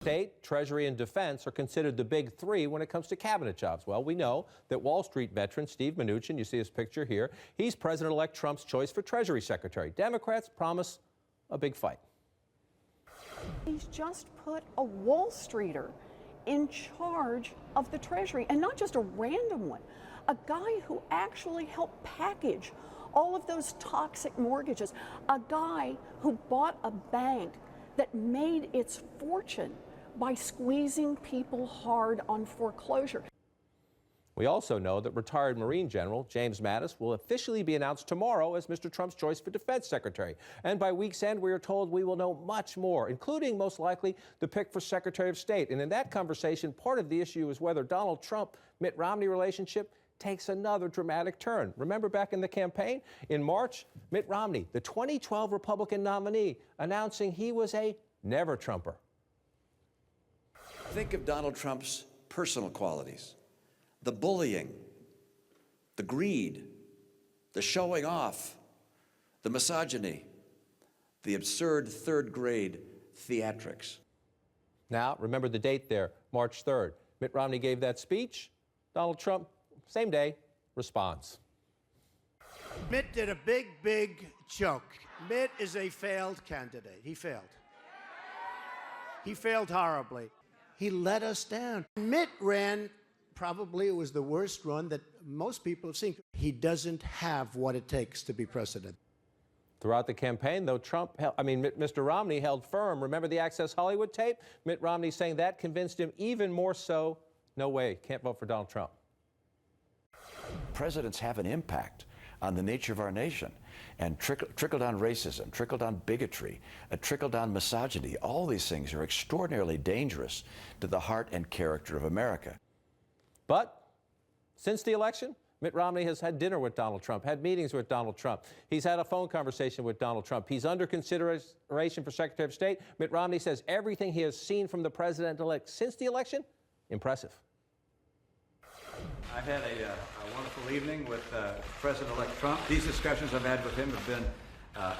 State, Treasury, and Defense are considered the big three when it comes to cabinet jobs. Well, we know that Wall Street veteran Steve Mnuchin, you see his picture here, he's President-elect Trump's choice for Treasury Secretary. Democrats promise a big fight. He's just put a Wall Streeter in charge of the Treasury, and not just a random one, a guy who actually helped package all of those toxic mortgages, a guy who bought a bank that made its fortune by squeezing people hard on foreclosure. We also know that retired Marine General James Mattis will officially be announced tomorrow as Mr. Trump's choice for Defense Secretary. And by week's end, we are told we will know much more, including most likely the pick for Secretary of State. And in that conversation, part of the issue is whether Donald Trump-Mitt Romney relationship takes another dramatic turn. Remember back in the campaign? In March, Mitt Romney, the 2012 Republican nominee, announcing he was a never-Trumper. Think of Donald Trump's personal qualities: the bullying, the greed, the showing off, the misogyny, the absurd third-grade theatrics. Now, remember the date there, March 3rd. Mitt Romney gave that speech. Donald Trump, same day, responds. Mitt did a big joke. Mitt is a failed candidate. He failed. He failed horribly. He let us down. Mitt ran, probably it was the worst run that most people have seen. He doesn't have what it takes to be president. Throughout the campaign, though, Mr. Romney held firm. Remember the Access Hollywood tape? Mitt Romney saying that convinced him even more so. No way, can't vote for Donald Trump. Presidents have an impact on the nature of our nation, and trickle-down racism, trickle-down bigotry, trickle-down misogyny, all these things are extraordinarily dangerous to the heart and character of America. But since the election, Mitt Romney has had dinner with Donald Trump, had meetings with Donald Trump. He's had a phone conversation with Donald Trump. He's under consideration for Secretary of State. Mitt Romney says everything he has seen from the president-elect since the election, impressive. I've had a wonderful evening with President-elect Trump. These discussions I've had with him have been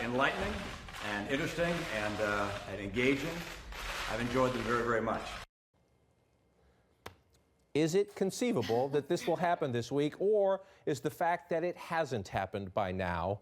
enlightening and interesting and engaging. I've enjoyed them very much. Is it conceivable that this will happen this week, or is the fact that it hasn't happened by now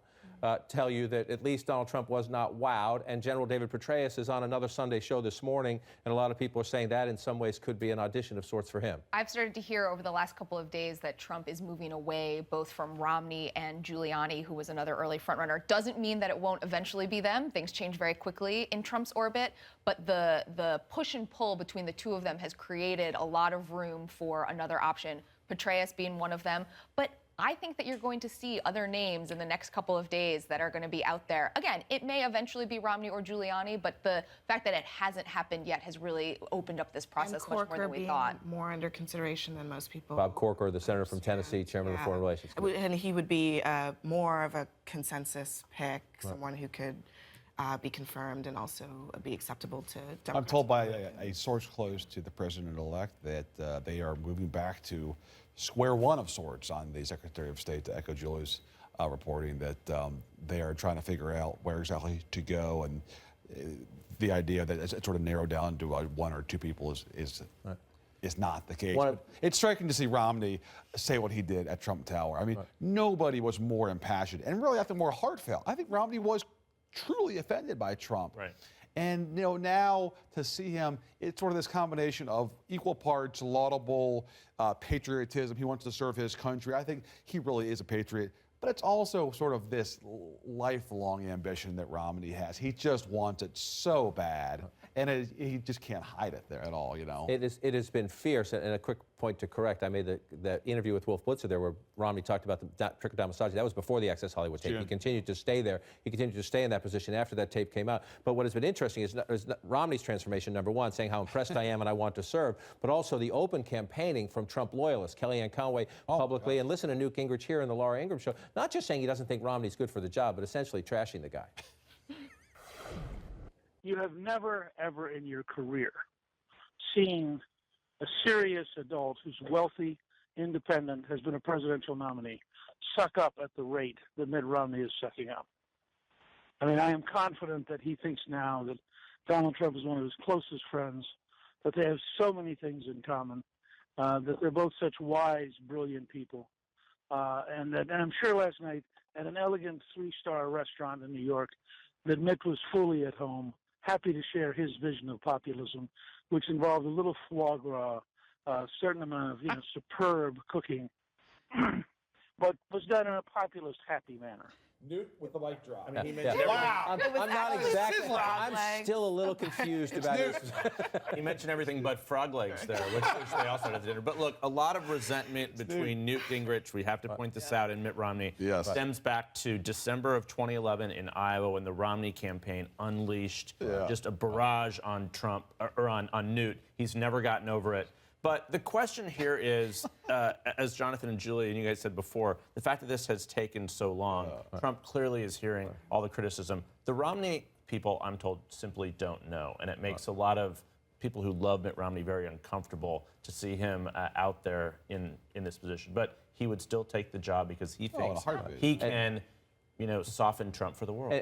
tell you that at least Donald Trump was not wowed? And General David Petraeus is on another Sunday show this morning, and a lot of people are saying that in some ways could be an audition of sorts for him. I've started to hear over the last couple of days that Trump is moving away both from Romney and Giuliani, who was another early frontrunner. Doesn't mean that it won't eventually be them. Things change very quickly in Trump's orbit, but the push and pull between the two of them has created a lot of room for another option, Petraeus being one of them. But I think that you're going to see other names in the next couple of days that are going to be out there. Again, it may eventually be Romney or Giuliani, but the fact that it hasn't happened yet has really opened up this process much more than we thought. More under consideration than most people. Bob Corker, the senator from Tennessee, chairman of the Foreign Relations Committee. And he would be more of a consensus pick, someone who could be confirmed and also be acceptable to Democrats. I'm told by a source close to the president-elect that they are moving back to square one of sorts on the Secretary of State, to echo Julie's reporting, that they are trying to figure out where exactly to go, and the idea that it's sort of narrowed down to one or two people is not the case. It's striking to see Romney say what he did at Trump Tower. I mean, nobody was more impassioned, and really I think more heartfelt. I think Romney was truly offended by Trump. Right. And now to see him, it's sort of this combination of equal parts laudable patriotism. He wants to serve his country. I think he really is a patriot. But it's also sort of this lifelong ambition that Romney has. He just wants it so bad, and he just can't hide it there at all, It has been fierce, and a quick point to correct. I made the interview with Wolf Blitzer there where Romney talked about the trickle-down misogyny. That was before the Access Hollywood tape. He continued to stay there. He continued to stay in that position after that tape came out. But what has been interesting is Romney's transformation, number one, saying how impressed I am and I want to serve, but also the open campaigning from Trump loyalists, Kellyanne Conway publicly, and listen to Newt Gingrich here in the Laura Ingraham show, not just saying he doesn't think Romney's good for the job, but essentially trashing the guy. You have never, ever in your career seen a serious adult who's wealthy, independent, has been a presidential nominee, suck up at the rate that Mitt Romney is sucking up. I mean, I am confident that he thinks now that Donald Trump is one of his closest friends, that they have so many things in common, that they're both such wise, brilliant people. And I'm sure last night at an elegant 3-star restaurant in New York that Mitt was fully at home, happy to share his vision of populism, which involved a little foie gras, a certain amount of superb cooking, but was done in a populist, happy manner. Newt with the mic drop. I mean, he mentioned I'm not exactly. I'm legs. still a little confused about his. He mentioned everything but frog legs there, which they also had at dinner. But look, a lot of resentment between Newt Gingrich, we have to point this out, and Mitt Romney stems back to December of 2011 in Iowa when the Romney campaign unleashed just a barrage on Trump, or on Newt. He's never gotten over it. But the question here is, as Jonathan and Julie and you guys said before, the fact that this has taken so long, Trump clearly is hearing all the criticism. The Romney people, I'm told, simply don't know. And it makes a lot of people who love Mitt Romney very uncomfortable to see him out there in this position. But he would still take the job because he thinks he can, soften Trump for the world.